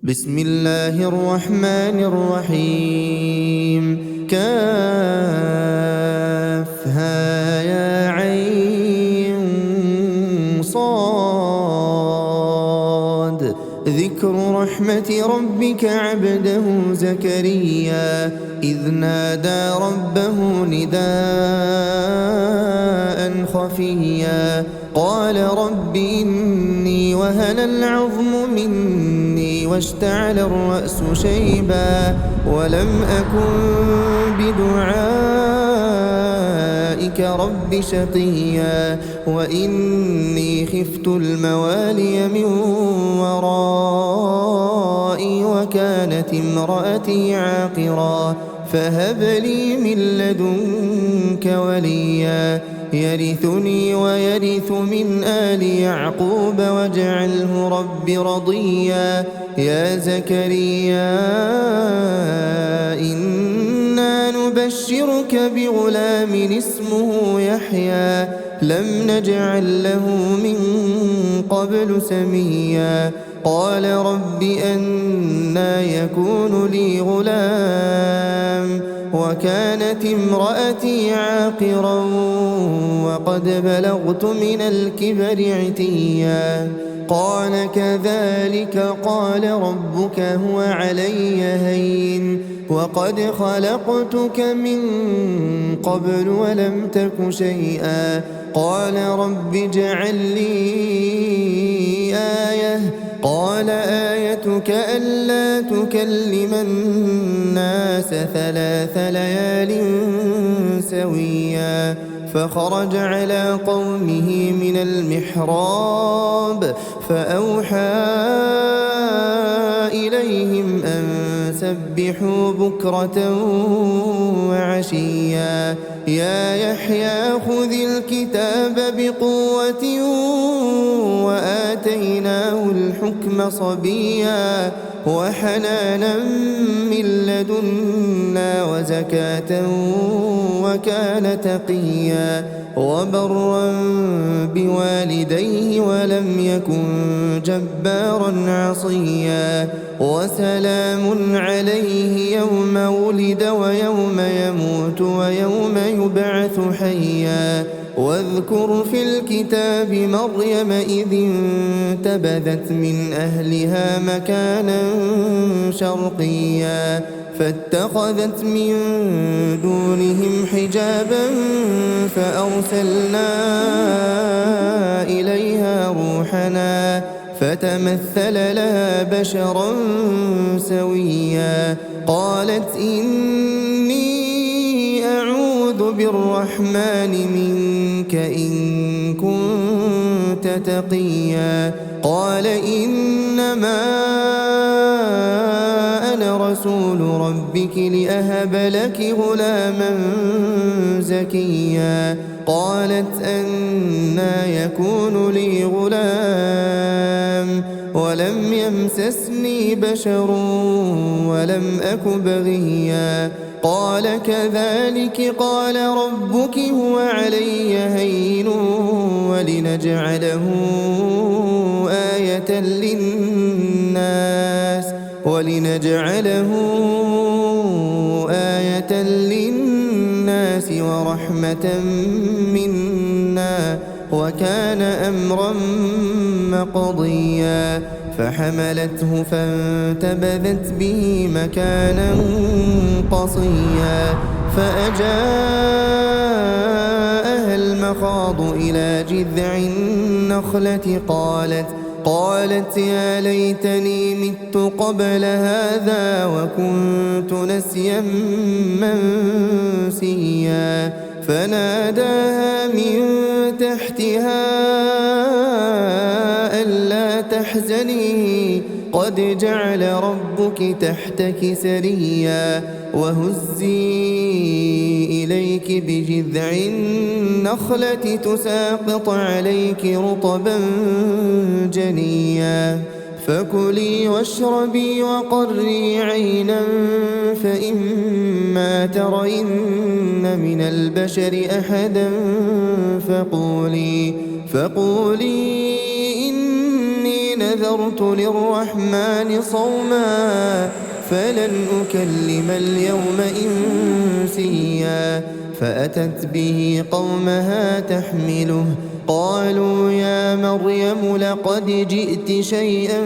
بسم الله الرحمن الرحيم كافها يا عين صاد ذكر رحمة ربك عبده زكريا إذ نادى ربه نداء خفيا قال رب إني وهن العظم مني واشتعل الرأس شيبا ولم أكن بدعائك رب شقيا وإني خفت الموالي من ورائي وكانت امرأتي عاقرا فهب لي من لدنك وليا يرثني ويرث من آل يعقوب واجعله رب رضيا يا زكريا إنا نبشرك بغلام اسمه يحيى لم نجعل له من قبل سميا قال رب أنى يكون لي غلام وكانت امرأتي عاقرا وقد بلغت من الكبر عتيا قال كذلك قال ربك هو علي هين وقد خلقتك من قبل ولم تك شيئا قال رب اجعل لي آية قال آيتك ألا تكلم الناس 3 ليال سويا فخرج على قومه من المحراب فأوحى إليهم أن سبحوا بكرة وعشيا يا يحيى خذ الكتاب بقوة وآتيناه الحكم صبيا وحنانا من لدنا وزكاة وكان تقيا وبرا بوالديه ولم يكن جبارا عصيا وسلام عليه يوم ولد ويوم يموت ويوم يبعث حيا واذكر في الكتاب مريم إذ انتبذت من أهلها مكانا شرقيا فاتخذت من دونهم حجابا فأرسلنا إليها روحنا فتمثل لها بشرا سويا قالت إني أعوذ بالرحمن منك إن كنت تقيا قال إنما أنا رسول ربك لأهب لك غلاما زكيا قالت أنى يكون لي غلام ولم يمسسني بشر ولم أك بغيا قال كذلك قال ربك هو علي هين ولنجعله آية للناس ورحمة منا وكان أمرا مقضيا فحملته فانتبذت به مكانا قصيا فأجاءها المخاض إلى جذع النخلة قالت يا ليتني مت قبل هذا وكنت نسيا منسيا فناداها من تحتها ألا تحزني قد جعل ربك تحتك سريا وهزي إليك بجذع النخلة تساقط عليك رطبا جنيا فكلي واشربي وقري عينا فإما ترين من البشر أحدا فقولي إني نذرت للرحمن صوما فلن أكلم اليوم إنسيا فأتت به قومها تحمله قالوا يا مريم لقد جئت شيئا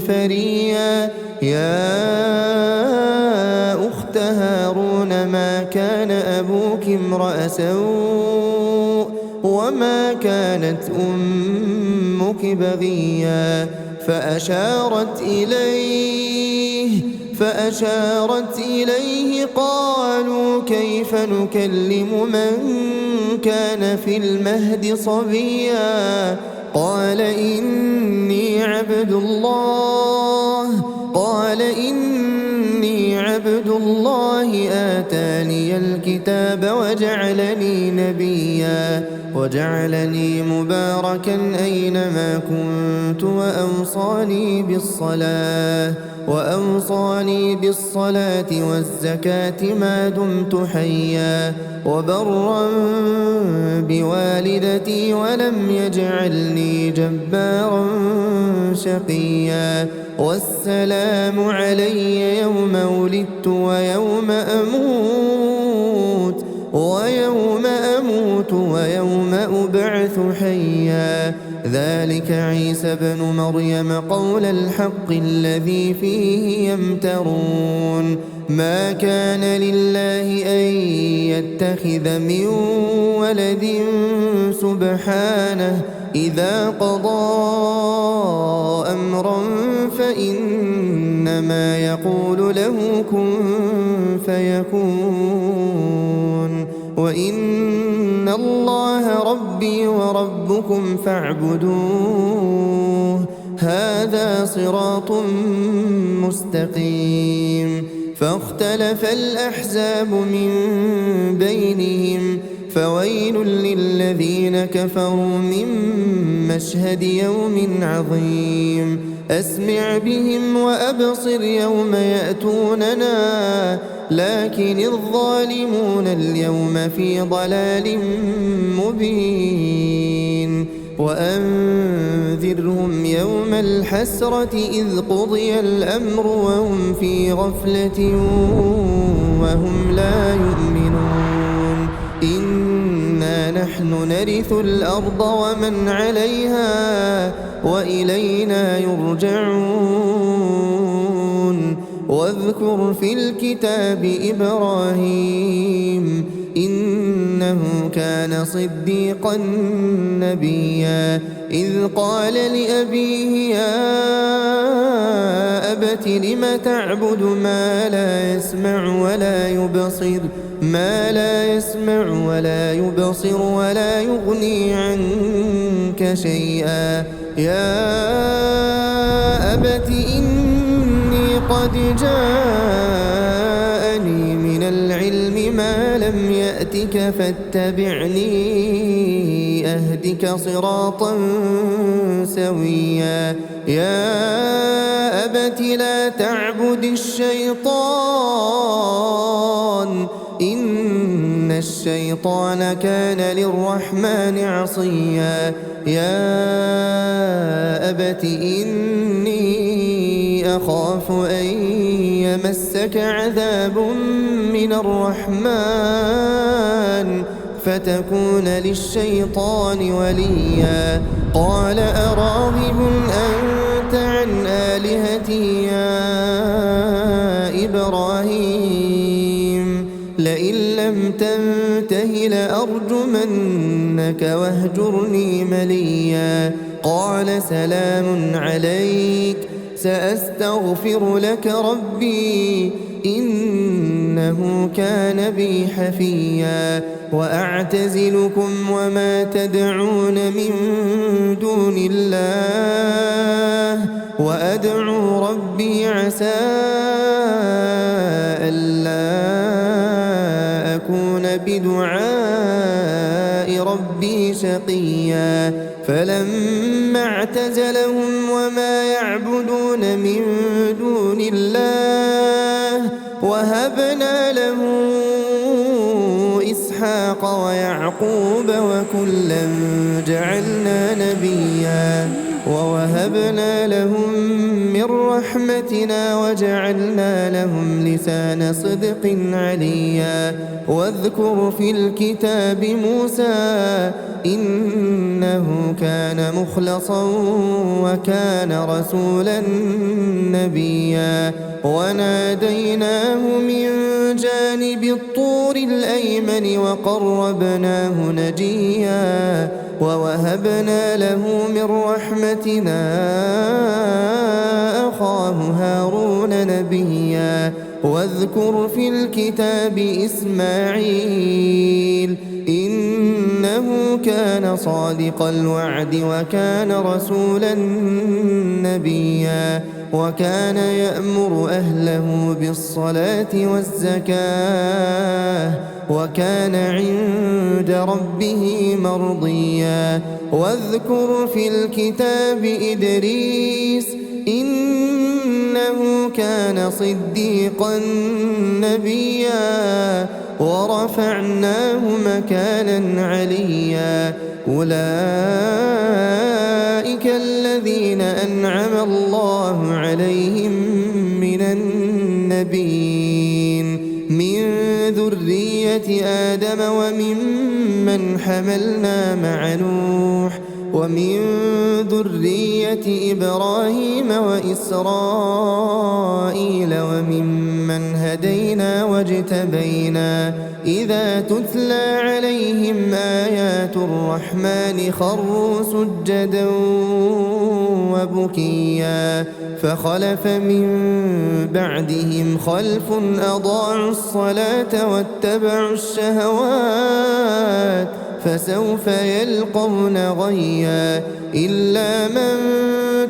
فريا يا أخت هارون ما كان أبوك امرأ سوء وما كانت أمك بغيا فأشارت إليه قالوا كيف نكلم من كان في المهد صبيا قال إني عبد الله آتاني الكتاب وجعلني نبيا وجعلني مباركا أينما كنت وأوصاني بالصلاة والزكاة ما دمت حيا وبرا بوالدتي ولم يجعلني جبارا شقيا والسلام علي يوم ولدت ويوم أموت ويوم أبعث حيا ذلك عيسى بن مريم قول الحق الذي فيه يمترون ما كان لله أن يتخذ من ولد سبحانه إذا قضى أمرا فإنما يقول له كن فيكون وإن الله ربي وربكم فاعبدوه هذا صراط مستقيم فاختلف الأحزاب من بينهم فويل للذين كفروا من مشهد يوم عظيم أسمع بهم وأبصر يوم يأتوننا لكن الظالمون اليوم في ضلال مبين وأنذرهم يوم الحسرة إذ قضي الأمر وهم في غفلة وهم لا يؤمنون إنا نحن نرث الأرض ومن عليها وإلينا يرجعون واذكر في الكتاب إبراهيم إنه كان صديقا نبيا إذ قال لأبيه يا أبت لم تعبد ما لا يسمع ولا يبصر ولا يغني عنك شيئا يا أبت إني قد جاءني من العلم ما لم يأتك فاتبعني أهدك صراطا سويا يا أبت لا تعبد الشيطان إن الشيطان كان للرحمن عصيا يا أبت إني أخاف أن يمسك عذاب من الرحمن فتكون للشيطان وليا قال أراغب أنت عن آلهتي يا إبراهيم لئن لم تنته لأرجمنك واهجرني مليا قال سلام عليك سأستغفر لك ربي إنه كان بي حفيا وأعتزلكم وما تدعون من دون الله وأدعو ربي عسى ألا أكون بدعاء ربي شقيا فلما اعتزلهم وما يعبدون من دون الله وهبنا له إسحاق ويعقوب وكلا جعلنا نبيا ووهبنا لهم من رحمتنا وجعلنا لهم لسان صدق عليا واذكر في الكتاب موسى إنه كان مخلصا وكان رسولا نبيا وناديناه من جانب الطور الأيمن وقربناه نجيا ووهبنا له من رحمتنا أخاه هارون نبيا واذكر في الكتاب إسماعيل إنه كان صادق الوعد وكان رسولا نبيا وكان يأمر أهله بالصلاة والزكاة وكان عند ربه مرضيا واذكر في الكتاب إدريس إنه كان صديقا نبيا ورفعناه مكانا عليا أولئك الذين أنعم الله عليهم من النبيين من ذرية آدم وممن حملنا مع نوح ومن ذرية إبراهيم وإسرائيل وممن هدينا واجتبينا إذا تتلى عليهم آيات الرحمن خروا سجدا وبكيا فخلف من بعدهم خلف أضاعوا الصلاة واتبعوا الشهوات فسوف يلقون غيا إلا من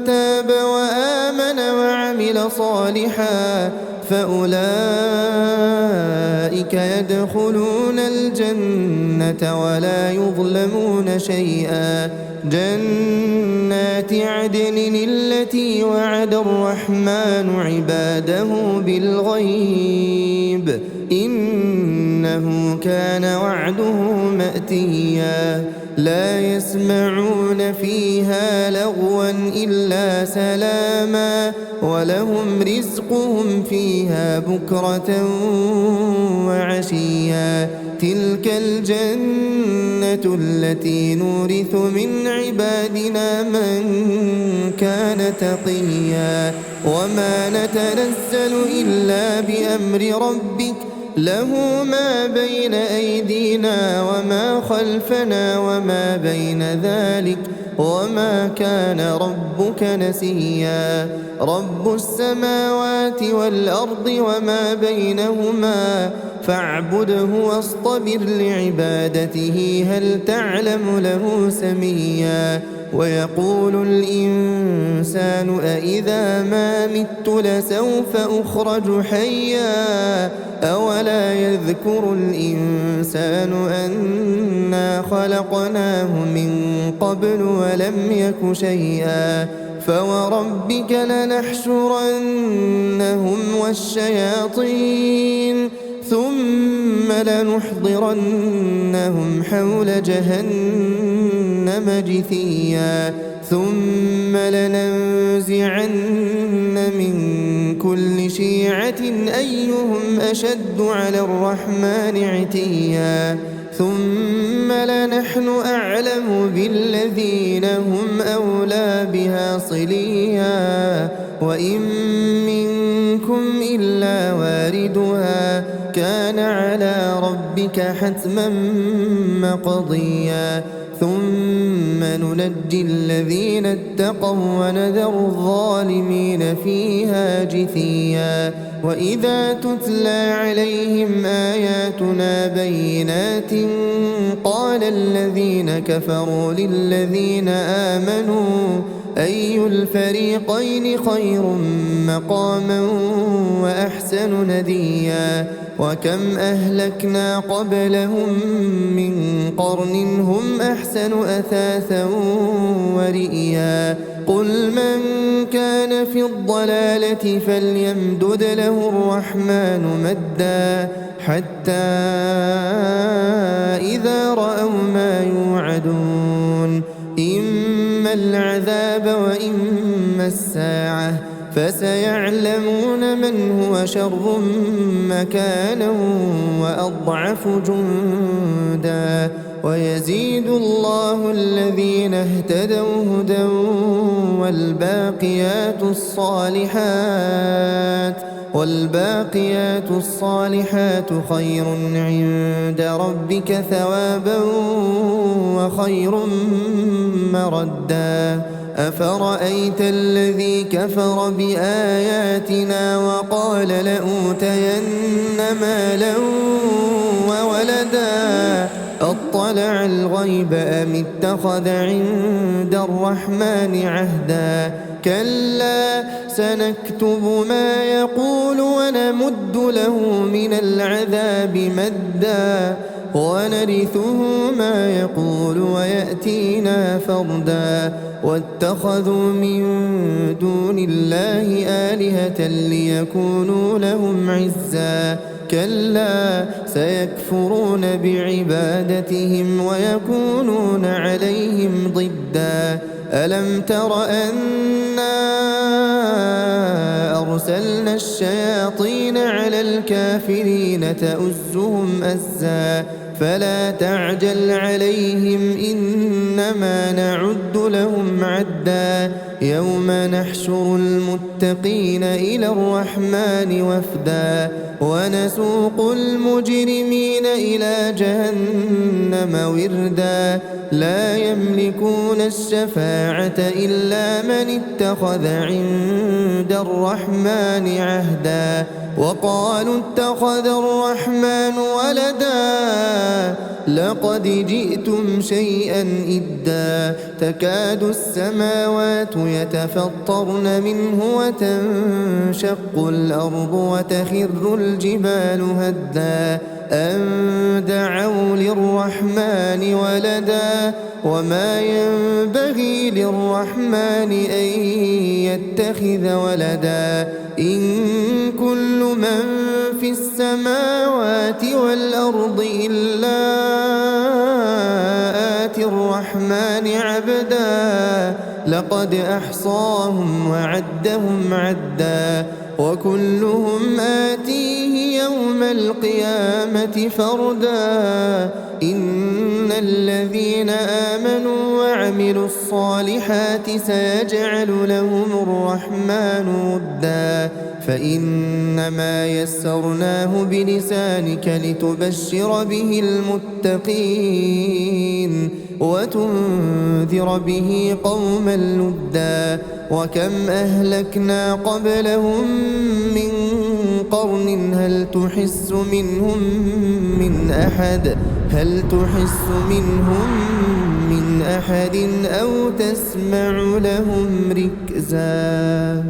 تاب وآمن وعمل صالحا فأولئك يدخلون الجنة ولا يظلمون شيئا جنات عدن التي وعد الرحمن عباده بالغيب إنه كان وعده مأتيا لا يسمعون فيها لغوا إلا سلاما ولهم رزقهم فيها بكرة وعشيا تلك الجنة التي نورث من عبادنا من كان تقيا وما نتنزل إلا بأمر ربك له ما بين أيدينا وما خلفنا وما بين ذلك وما كان ربك نسيا رب السماوات والأرض وما بينهما فاعبده واصطبر لعبادته هل تعلم له سميا ويقول الإنسان أإذا ما مت لسوف أخرج حيا أولا يذكر الإنسان أنا خلقناه من قبل ولم يك شيئا فوربك لنحشرنهم والشياطين ثم لنحضرنهم حول جهنم جثيا ثم لننزعن من كل شيعة أيهم أشد على الرحمن عتيا ثم لنحن أعلم بالذين هم أولى بها صليا وإن منكم إلا واردها كان على ربك حتما مقضيا ثم ننجي الذين اتقوا ونذر الظالمين فيها جثيا وإذا تتلى عليهم آياتنا بينات قال الذين كفروا للذين آمنوا أي الفريقين خير مقاما وأحسن نديا وكم أهلكنا قبلهم من قرن هم أحسن أثاثا ورئيا قل من كان في الضلالة فليمدد له الرحمن مدا حتى إذا رأوا ما يوعدون إما إما العذاب وإما الساعة فسيعلمون من هو شر مكانا وأضعف جندا ويزيد الله الذين اهتدوا هدى والباقيات الصالحات خير عند ربك ثوابا وخير مردا أفرأيت الذي كفر بآياتنا وقال لأوتين مالا وولدا أطلع الغيب أم اتخذ عند الرحمن عهدا كلا سنكتب ما يقول ونمد له من العذاب مدا ونرثه ما يقول ويأتينا فردا واتخذوا من دون الله آلهة ليكونوا لهم عزا كلا سيكفرون بعبادتهم ويكونون عليهم ضدا ألم تر أنا أرسلنا الشياطين على الكافرين تؤزهم أزا فلا تعجل عليهم إنما نعد لهم عدا يوم نحشر المتقين إلى الرحمن وفدا ونسوق المجرمين إلى جهنم وردا لا يملكون الشفاعة إلا من اتخذ عند الرحمن عهدا وقالوا اتخذ الرحمن ولدا لقد جئتم شيئا إدا تكاد السماوات يتفطرن منه وتنشق الأرض وتخر الجبال هدا أن دعوا للرحمن ولدا وما ينبغي للرحمن أن يتخذ ولدا إن كل من في السماوات والأرض إلا آتي الرحمن عبدا لقد أحصاهم وعدهم عدا وكلهم آتيه يوم القيامة فردا إن الذين آمنوا وعملوا الصالحات سيجعل لهم الرحمن ودا فإنما يسرناه بلسانك لتبشر به المتقين وتنذر به قوما لدا وكم أهلكنا قبلهم من قرن هل تحس منهم من أحد أو تسمع لهم ركزا.